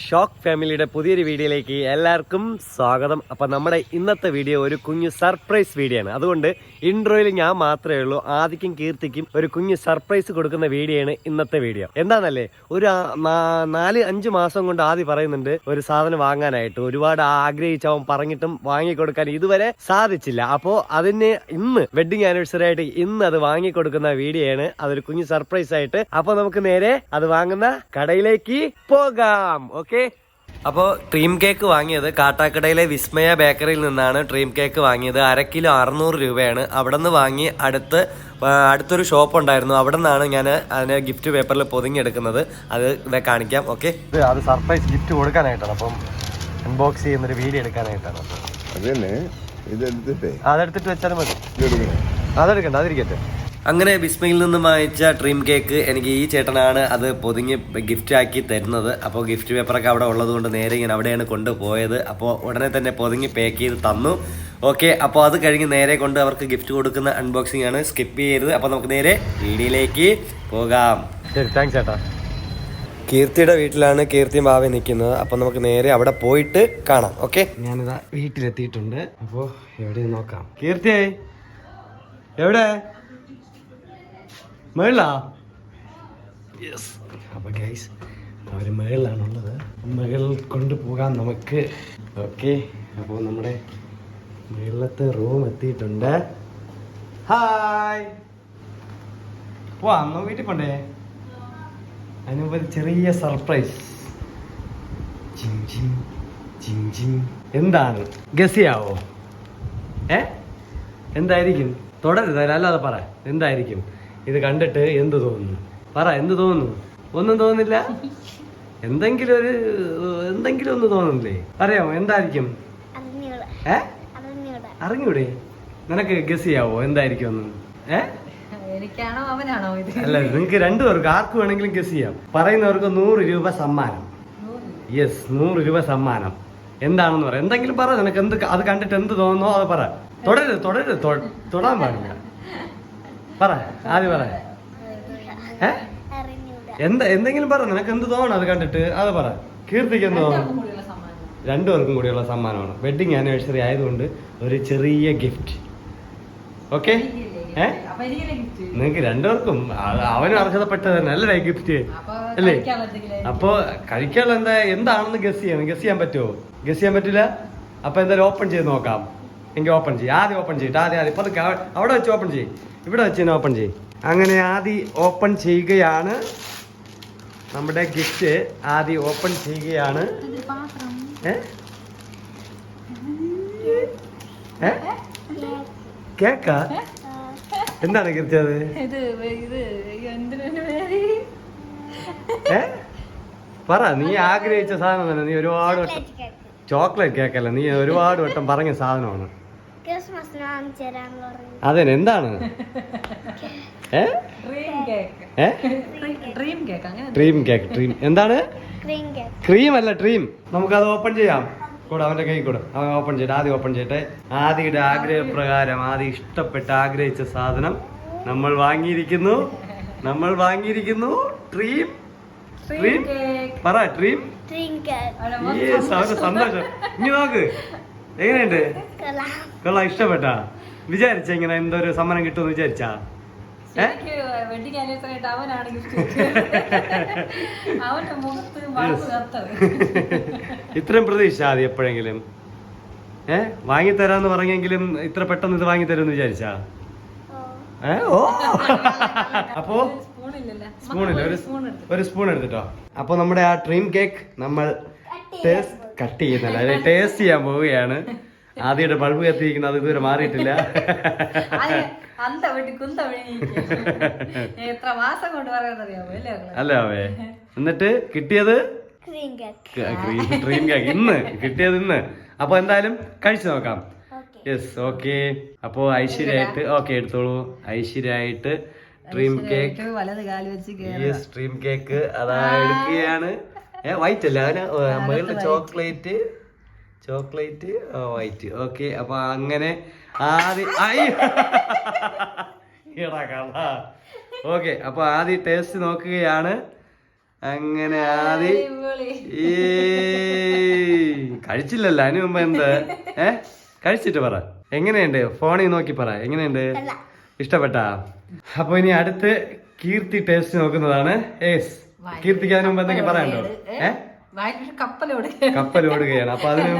Shock ഫാമിലിയുടെ പുതിയൊരു വീഡിയോയിലേക്ക് എല്ലാവർക്കും സ്വാഗതം. അപ്പം നമ്മുടെ ഇന്നത്തെ വീഡിയോ ഒരു കുഞ്ഞു സർപ്രൈസ് വീഡിയോ ആണ്. അതുകൊണ്ട് ഇൻട്രോയിൽ ഞാൻ മാത്രമേ ഉള്ളൂ. ആദിക്കും കീർത്തിക്കും ഒരു കുഞ്ഞു സർപ്രൈസ് കൊടുക്കുന്ന വീഡിയോ ആണ് ഇന്നത്തെ വീഡിയോ. എന്താണല്ലേ, ഒരു 4-5 മാസം കൊണ്ട് ആദ്യം പറയുന്നുണ്ട് ഒരു സാധനം വാങ്ങാനായിട്ട്. ഒരുപാട് ആഗ്രഹിച്ചവൻ പറഞ്ഞിട്ടും വാങ്ങിക്കൊടുക്കാൻ ഇതുവരെ സാധിച്ചില്ല. അപ്പോൾ അതിന് ഇന്ന് വെഡിങ് ആനിവേഴ്സറി ആയിട്ട് ഇന്ന് അത് വാങ്ങിക്കൊടുക്കുന്ന വീഡിയോ ആണ്. അതൊരു കുഞ്ഞു സർപ്രൈസ് ആയിട്ട്. അപ്പോൾ നമുക്ക് നേരെ അത് വാങ്ങുന്ന കടയിലേക്ക് പോകാം. ഓക്കെ, അപ്പോൾ ഡ്രീം കേക്ക് വാങ്ങിയത് കാട്ടാക്കടയിലെ വിസ്മയ ബേക്കറിയിൽ നിന്നാണ് ഡ്രീം കേക്ക് വാങ്ങിയത്. 1 കിലോ 600 രൂപയാണ്. അവിടെ നിന്ന് വാങ്ങി അടുത്തൊരു ഷോപ്പ് ഉണ്ടായിരുന്നു. അവിടെ നിന്നാണ് ഞാൻ അതിന് ഗിഫ്റ്റ് പേപ്പറിൽ പൊതിഞ്ഞെടുക്കുന്നത്. അത് ഇവിടെ കാണിക്കാം. ഓക്കെ, അത് സർപ്രൈസ് ഗിഫ്റ്റ് കൊടുക്കാനായിട്ടാണ്. അപ്പം അൺബോക്സ് ചെയ്യുന്നൊരു വീഡിയോ എടുക്കാനായിട്ടാണ്. അതെടുത്തിട്ട് വെച്ചാലും മതി. അതെടുക്കണ്ട, അതിരിക്കട്ടെ. അങ്ങനെ വിസ്മയിൽ നിന്നും വാങ്ങിച്ച ഡ്രീം കേക്ക് എനിക്ക് ഈ ചേട്ടനാണ് അത് പൊതിഞ്ഞ് ഗിഫ്റ്റ് ആക്കി തരുന്നത്. അപ്പോൾ ഗിഫ്റ്റ് പേപ്പറൊക്കെ അവിടെ ഉള്ളത് കൊണ്ട് നേരെ ഇങ്ങനെ അവിടെയാണ് കൊണ്ടുപോയത്. അപ്പോൾ ഉടനെ തന്നെ പൊതിഞ്ഞ് പാക്ക് ചെയ്ത് തന്നു. ഓക്കെ, അപ്പോൾ അത് കഴിഞ്ഞ് നേരെ കൊണ്ട് അവർക്ക് ഗിഫ്റ്റ് കൊടുക്കുന്ന അൺബോക്സിംഗ് ആണ്. സ്കിപ്പ് ചെയ്യരുത്. അപ്പോൾ നമുക്ക് നേരെ വീഡിയോയിലേക്ക് പോകാം. ശരി, താങ്ക്സ് ചേട്ടാ. കീർത്തിയുടെ വീട്ടിലാണ് കീർത്തിയും ഭാവി നിൽക്കുന്നത്. അപ്പോൾ നമുക്ക് നേരെ അവിടെ പോയിട്ട് കാണാം. ഓക്കെ, ഞാനിതാ വീട്ടിലെത്തിയിട്ടുണ്ട്. അപ്പോൾ എവിടെ നോക്കാം. കീർത്തിയായി എവിടെ? മേളാ? യെസ്. അപ്പോൾ ഗൈസ്, അവർ മേളിലാണുള്ളത്. മേളിൽ കൊണ്ടുപോകാം നമുക്ക്. ഓക്കെ, അപ്പോൾ നമ്മുടെ മേളത്തെ റൂം എത്തിയിട്ടുണ്ട്. ഹായ്, പോവാ. അന്ന് വീട്ടിൽ പോണ്ടേ? അതിനുമ്പ് ഒരു ചെറിയ സർപ്രൈസ്. എന്താണ് ഗസ് ചെയ്യാവോ? എന്തായിരിക്കും? തുടരുത്, അല്ലാതെ പറ. എന്തായിരിക്കും? ഇത് കണ്ടിട്ട് എന്ത് തോന്നുന്നു? പറ, എന്ത് തോന്നുന്നു? ഒന്നും തോന്നുന്നില്ല? എന്തെങ്കിലും ഒന്ന് തോന്നുന്നില്ലേ? അറിയാമോ എന്തായിരിക്കും? അറിഞ്ഞൂടെ? നിനക്ക് ഗസ് ചെയ്യാവോ എന്തായിരിക്കും ഒന്ന്? അല്ല, നിങ്ങക്ക് രണ്ടുപേർക്ക് ആർക്ക് വേണമെങ്കിലും ഗസ് ചെയ്യാം. പറയുന്നവർക്ക് 100 രൂപ സമ്മാനം. യെസ്, 100 രൂപ സമ്മാനം. എന്താണെന്ന് പറ. എന്തെങ്കിലും പറ. നിനക്ക് അത് കണ്ടിട്ട് എന്ത് തോന്നുന്നോ അത് പറ. തുടരുത്, തൊടാൻ പാടില്ല. പറ, ആദ്യം പറ. എന്തെങ്കിലും പറ. നിനക്ക് എന്ത് തോന്നണം അത് കണ്ടിട്ട് അത് പറ. കീർത്തിക്ക് എന്ത് തോന്നണം? 2 പേർക്കും കൂടിയുള്ള സമ്മാനമാണ്. വെഡിങ് ആനിവേഴ്സറി ആയതുകൊണ്ട് ഒരു ചെറിയ ഗിഫ്റ്റ്. ഓക്കെ, നിങ്ങക്ക് 2 പേർക്കും അവന് അർഹതപ്പെട്ടത് തന്നെ അല്ലേ ഗിഫ്റ്റ് അല്ലേ? അപ്പൊ കഴിക്കാനുള്ള എന്താണെന്ന് ഗസ് ചെയ്യണം. ഗസ് ചെയ്യാൻ പറ്റുമോ? ഗസ് ചെയ്യാൻ പറ്റില്ല? അപ്പൊ എന്തായാലും ഓപ്പൺ ചെയ്ത് നോക്കാം. എങ്കിൽ ഓപ്പൺ ചെയ്യും. ആദ്യം ഓപ്പൺ ചെയ്തിട്ട് ആദ്യം ഇപ്പൊ അവിടെ വെച്ച് ഓപ്പൺ ചെയ്യും. ഇവിടെ വെച്ച് തന്നെ ഓപ്പൺ ചെയ്യും. അങ്ങനെ ആദ്യം ഓപ്പൺ ചെയ്യുകയാണ്. നമ്മുടെ ഗിഫ്റ്റ് ആദ്യം ഓപ്പൺ ചെയ്യുകയാണ്. കേക്കാ? എന്താണ് ഗിഫ്റ്റ്? അത് പറ. നീ ആഗ്രഹിച്ച സാധനം തന്നെ. നീ ഒരുപാട് വട്ടം ചോക്ലേറ്റ് കേക്കല്ല, നീ ഒരുപാട് വട്ടം പറഞ്ഞ സാധനമാണ്. അതെ, എന്താണ്? Dream cake. എന്താണ്? ക്രീം അല്ല, ഡ്രീം. നമുക്കത് ഓപ്പൺ ചെയ്യാം. കൂടെ അവന്റെ കൈ കൂടെ അവൻ ഓപ്പൺ ചെയ്യട്ടെ. ആദ്യം ഓപ്പൺ ചെയ്യട്ടെ. ആദിയുടെ ആഗ്രഹപ്രകാരം ആദ്യം ഇഷ്ടപ്പെട്ട ആഗ്രഹിച്ച സാധനം നമ്മൾ വാങ്ങിയിരിക്കുന്നു. ഡ്രീം പറ. ഡ്രീം. അവന്റെ സന്തോഷം. ഇനി നോക്ക്, എങ്ങനെയുണ്ട്? കൊള്ളാം, ഇഷ്ടപ്പെട്ടാ? വിചാരിച്ച ഇങ്ങനെ എന്തൊരു സമ്മാനം കിട്ടുമെന്ന് വിചാരിച്ചാ? ഇത്രയും പ്രതീക്ഷ ആദ്യം എപ്പോഴെങ്കിലും വാങ്ങിത്തരാന്ന് പറഞ്ഞെങ്കിലും ഇത്ര പെട്ടെന്ന് ഇത് വാങ്ങിത്തരുമെന്ന് വിചാരിച്ചാ? ഓ, അപ്പോ സ്പൂണില്ല, ഒരു സ്പൂൺ എടുത്തിട്ടോ. അപ്പൊ നമ്മുടെ ആ ഡ്രീം കേക്ക് നമ്മൾ കട്ട് ചെയ്യുന്നില്ല, ടേസ്റ്റ് ചെയ്യാൻ പോവുകയാണ്. ആദ്യയുടെ ബൾബ് കത്തിയിരിക്കുന്നത് അത് ഇതുവരെ മാറിയിട്ടില്ല. അല്ലേ അവേ? എന്നിട്ട് കിട്ടിയത് ഡ്രീം കേക്ക്. ഇന്ന് കിട്ടിയത്. അപ്പൊ എന്തായാലും കഴിച്ചു നോക്കാം. Yes, okay. അപ്പൊ ഐശ്വര്യായിട്ട് ഓക്കെ എടുത്തോളൂ. ഐശ്വര്യായിട്ട് dream cake. Yes, dream cake അതാ എടുക്കുകയാണ്. വൈറ്റ് അല്ല, അതിന് മുകളിൽ ചോക്ലേറ്റ് വൈറ്റ്. ഓക്കെ, അപ്പൊ അങ്ങനെ ആദ്യം ഓക്കെ, അപ്പൊ ആദ്യം ടേസ്റ്റ് നോക്കുകയാണ്. അങ്ങനെ ആദ്യം കഴിച്ചില്ലല്ലോ അതിന് മുമ്പ് എന്ത് കഴിച്ചിട്ട് പറ. എങ്ങനെയുണ്ട്? ഫോണിൽ നോക്കി പറ. എങ്ങനെയുണ്ട്? ഇഷ്ടപ്പെട്ടാ? അപ്പൊ ഇനി അടുത്ത് കീർത്തി ടേസ്റ്റ് നോക്കുന്നതാണ്. കീർത്തിക്ക് അതിന് മുമ്പ് എന്തെങ്കിലും പറയാനുണ്ടോ? കപ്പലോടുകയാണ്. അപ്പൊ അതിന്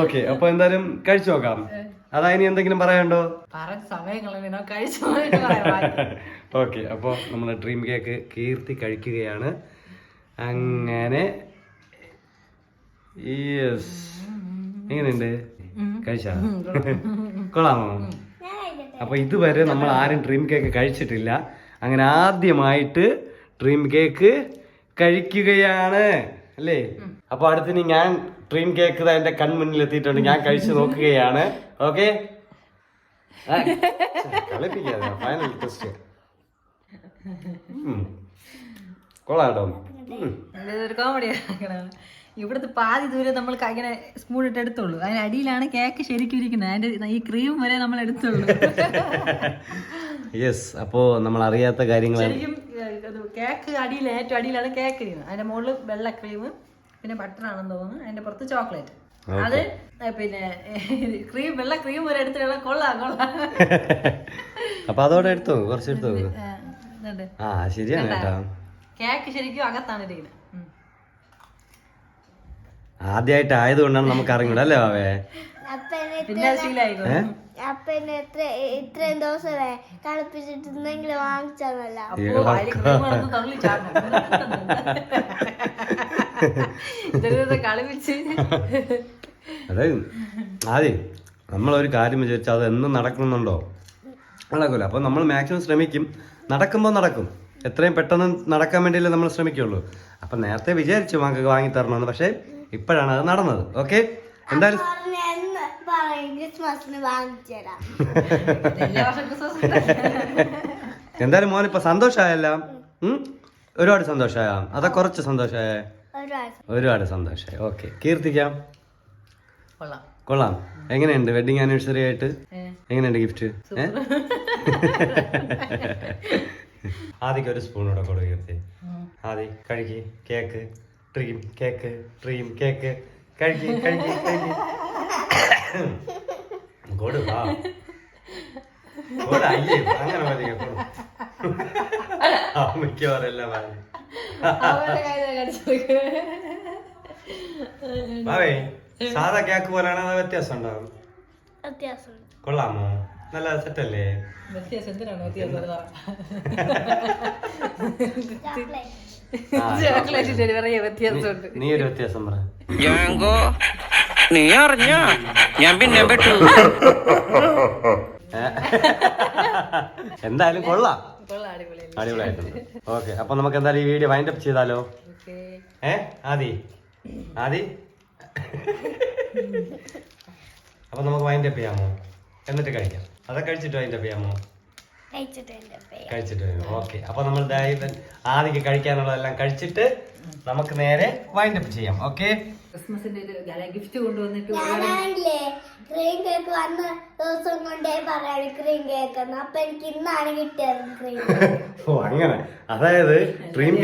ഓക്കെ. അപ്പൊ എന്തായാലും കഴിച്ചു നോക്കാം. അതാ ഇനി എന്തെങ്കിലും പറയാനുണ്ടോ? ഓക്കെ. അപ്പൊ നമ്മളെ ഡ്രീം കേക്ക് കീർത്തി കഴിക്കുകയാണ്. അങ്ങനെ എങ്ങനെയുണ്ട്? കഴിച്ചാ? കൊള്ളാമോ? അപ്പൊ ഇതുവരെ നമ്മൾ ആരും ഡ്രീം കേക്ക് കഴിച്ചിട്ടില്ല. അങ്ങനെ ആദ്യമായിട്ട് ഡ്രീം കേക്ക് കഴിക്കുകയാണ് അല്ലേ? അപ്പൊ അടുത്തിന് ഞാൻ ഡ്രീം കേക്ക് എന്റെ കൺമുന്നിൽ എത്തിയിട്ടുണ്ട്. ഞാൻ കഴിച്ചു നോക്കുകയാണ്. ഓക്കെ, കളിപ്പിക്കാതെ ഫൈനൽ ടെസ്റ്റ്. കൊള്ളാട്ടോ. ഇവിടുത്തെ പാതി ദൂരം നമ്മൾ ഇങ്ങനെ സ്പൂൺ ഇട്ട് എടുത്തുള്ളൂ. അതിന് അടിയിലാണ് കേക്ക് ശരിക്കും ഇരിക്കുന്നത്. അതിന്റെ ഈ ക്രീം വരെ നമ്മൾ എടുത്തുള്ളൂ. യെസ്. അപ്പോ നമ്മൾ അറിയാത്ത കാര്യങ്ങൾ ശരിക്കും കേക്ക് അടിയിൽ ഏറ്റവും അടിയിലാണ് കേക്ക് ഇരിക്കുന്നത്. അതിന്റെ മുകളിൽ വെള്ള ക്രീം, പിന്നെ ബട്ടർ ആണെന്ന് തോന്നുന്നു. അതിന്റെ പുറത്ത് ചോക്ലേറ്റ്. അത് പിന്നെ ക്രീം, വെള്ള ക്രീം വരെ എടുത്തിട്ടുള്ള കൊള്ളാം. അപ്പൊ അതോടെ എടുത്തോ, കുറച്ചെടുത്തോ. ആ ശരിയാണ് കേട്ടോ. കേക്ക് ശരിക്കും അകത്താണ് ഇരിക്കുന്നത്. ആദ്യമായിട്ട് ആയതുകൊണ്ടാണ് നമുക്ക് അറിഞ്ഞൂട അല്ലേ ബാവേ? പിന്നെ ശീലായിക്കോ. ഇത്രയും ദിവസം കളിപ്പിച്ചിട്ടുണ്ടെങ്കിൽ വാങ്ങിച്ചതല്ല. അതെ, ആദ്യം നമ്മളൊരു കാര്യം വിചാരിച്ചാൽ അത് എന്നും നടക്കുന്നുണ്ടോ? നടക്കൂല. അപ്പൊ നമ്മൾ മാക്സിമം ശ്രമിക്കും. നടക്കുമ്പോൾ നടക്കും. എത്രയും പെട്ടെന്ന് നടക്കാൻ വേണ്ടിയല്ലേ നമ്മൾ ശ്രമിക്കുള്ളൂ. അപ്പൊ നേരത്തെ വിചാരിച്ചു മക്കൾക്ക് വാങ്ങി തരണമെന്ന്. പക്ഷെ ഇപ്പോഴാണ് അത് നടന്നത്. ഓക്കെ, എന്തായാലും എന്തായാലും മോനിപ്പോ സന്തോഷായല്ല? ഒരുപാട് സന്തോഷായ? അതാ കുറച്ച് സന്തോഷായ? ഒരുപാട് സന്തോഷായി. ഓക്കെ, കീർത്തിക്കാം. കൊള്ളാം. എങ്ങനെയുണ്ട് വെഡിങ് ആനിവേഴ്സറി ആയിട്ട്? എങ്ങനെയുണ്ട് ഗിഫ്റ്റ്? ആദ്യം ഒരു സ്പൂൺ കൂടെ കൊടുക്കുക കീർത്തി. ആദ്യം കഴിക്ക് cake. Dream cake, dream cake. കഴിക്ക് കഴിക്ക് കഴിക്ക്. കൊടു അയ്യേ, അങ്ങനെ മതി. മിക്കവാറെല്ലാം പറഞ്ഞു. ബാവേ, സാധാ കേക്ക് പോലെയാണ് അത് വ്യത്യാസം ഉണ്ടാവും? കൊള്ളാമോ? നല്ല സെറ്റല്ലേ? നീ ഒരു വ്യത്യാസം പറ. നീ അറിഞ്ഞ ഞാൻ പിന്നെ പെട്ടു. എന്തായാലും കൊള്ളാം, അടിപൊളിയായിട്ടുണ്ട്. ഓക്കെ, അപ്പൊ നമുക്ക് എന്തായാലും ഈ വീഡിയോ വൈൻഡ് അപ്പ് ചെയ്താലോ? ആദി അപ്പൊ നമുക്ക് വൈൻഡ് അപ്പ് ചെയ്യാമോ? എന്നിട്ട് കഴിക്കാം. അതൊക്കെ കഴിച്ചിട്ട് വൈൻഡ് അപ്പ് ചെയ്യാമോ? കഴിച്ചിട്ട്. ഓക്കെ, അപ്പൊ നമ്മൾ ആദ്യം കഴിക്കാനുള്ളതെല്ലാം കഴിച്ചിട്ട് നമുക്ക് നേരെ വൈൻഡ് അപ്പ് ചെയ്യാം. ഓക്കെ, ക്രിസ്മസിന്റെ ഗിഫ്റ്റ് കൊണ്ടുവന്നിട്ട് ക്രീം കേക്ക് വന്ന ദിവസം കൊണ്ടേ പറയാണ് ക്രീം കേക്ക്. അപ്പൊ എനിക്ക് ഇന്നാണ് കിട്ടിയത് ക്രീം. ഓ അങ്ങനെ. അതായത് ഡ്രീം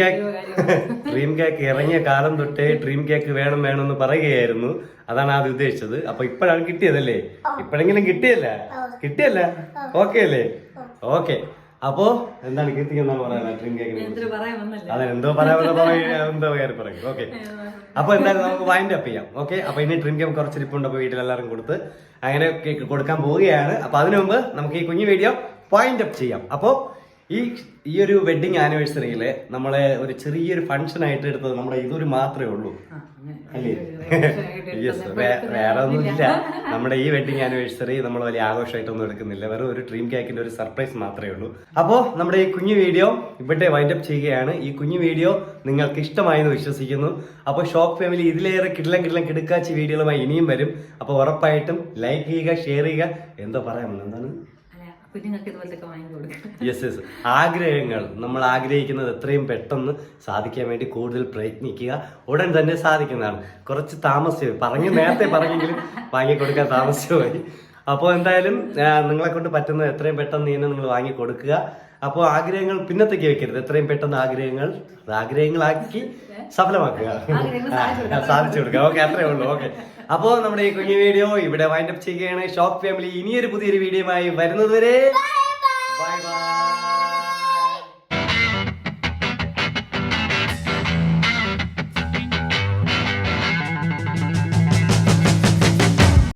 കേക്ക് ഇറങ്ങിയ കാലം തൊട്ടേ ഡ്രീം കേക്ക് വേണം എന്ന് പറയുകയായിരുന്നു. അതാണ് ആദ്യം ഉദ്ദേശിച്ചത്. അപ്പൊ ഇപ്പോഴാണ് കിട്ടിയതല്ലേ? ഇപ്പോഴെങ്കിലും കിട്ടിയല്ല? ഓക്കെ അല്ലേ? ഓക്കെ. അപ്പോ എന്താണ് കീർത്തിക്ക് എന്താണ് പറയാ ഡ്രീം കേക്കിനെ? അതെ, എന്തോ പറയാൻ പറയും. ഓക്കെ, അപ്പൊ എന്തായാലും നമുക്ക് വൈൻഡ് അപ്പ് ചെയ്യാം. ഓക്കെ, അപ്പൊ ഇനി ഡ്രീം കേക്ക് കുറച്ചിരിപ്പുണ്ട്. അപ്പൊ വീട്ടിലെല്ലാവരും കൊടുത്ത് അങ്ങനെ കേക്ക് കൊടുക്കാൻ പോവുകയാണ്. അപ്പൊ അതിനു മുമ്പ് നമുക്ക് ഈ കുഞ്ഞു വീഡിയോ വൈൻഡ് അപ്പ് ചെയ്യാം. അപ്പോ ഈ ഒരു വെഡിങ് ആനിവേഴ്സറിയില് നമ്മളെ ഒരു ചെറിയൊരു ഫംഗ്ഷൻ ആയിട്ട് എടുത്തത് നമ്മുടെ ഇതൊരു മാത്രമേ ഉള്ളൂ അല്ലേ? യെസ്, വേറെ ഒന്നുമില്ല. നമ്മുടെ ഈ വെഡിങ് ആനിവേഴ്സറി നമ്മൾ വലിയ ആഘോഷമായിട്ടൊന്നും എടുക്കുന്നില്ല. വെറും ഒരു ഡ്രീം കേക്കിന്റെ ഒരു സർപ്രൈസ് മാത്രമേ ഉള്ളൂ. അപ്പോ നമ്മുടെ ഈ കുഞ്ഞു വീഡിയോ ഇവിടെ വൈൻഡ് അപ്പ് ചെയ്യുകയാണ്. ഈ കുഞ്ഞു വീഡിയോ നിങ്ങൾക്ക് ഇഷ്ടമായി എന്ന് വിശ്വസിക്കുന്നു. അപ്പോൾ ഷോക്ക് ഫാമിലി ഇതിലേറെ കിടക്കാച്ചി വീഡിയോകളുമായി ഇനിയും വരും. അപ്പോൾ ഉറപ്പായിട്ടും ലൈക്ക് ചെയ്യുക, ഷെയർ ചെയ്യുക. എന്തോ പറയാമല്ലോ, എന്താണ്? യെസ്, ആഗ്രഹങ്ങൾ നമ്മൾ ആഗ്രഹിക്കുന്നത് എത്രയും പെട്ടെന്ന് സാധിക്കാൻ വേണ്ടി കൂടുതൽ പ്രയത്നിക്കുക. ഉടൻ തന്നെ സാധിക്കുന്നതാണ്. കുറച്ച് താമസിച്ചു നേരത്തെ പറഞ്ഞെങ്കിലും വാങ്ങിക്കൊടുക്കാൻ താമസിച്ചു പോയി. അപ്പോൾ എന്തായാലും നിങ്ങളെ കൊണ്ട് പറ്റുന്നത് എത്രയും പെട്ടെന്ന് തന്നെ നിങ്ങൾ വാങ്ങി കൊടുക്കുക. അപ്പോൾ ആഗ്രഹങ്ങൾ പിന്നത്തേക്ക് വെക്കരുത്, എത്രയും പെട്ടെന്ന് ആഗ്രഹങ്ങളാക്കി സഫലമാക്കുക, സാധിച്ചു കൊടുക്കുക. ഓക്കെ, അത്രേ ഉള്ളൂ. ഓക്കെ, അപ്പോൾ നമ്മുടെ ഈ കുഞ്ഞു വീഡിയോ ഇവിടെ വൈൻഡപ്പ് ചെയ്യുകയാണ്. ഷോക്ക് ഫാമിലി ഇനിയൊരു പുതിയൊരു വീഡിയോയുമായി വരുന്നത് വരെ ബൈ ബൈ.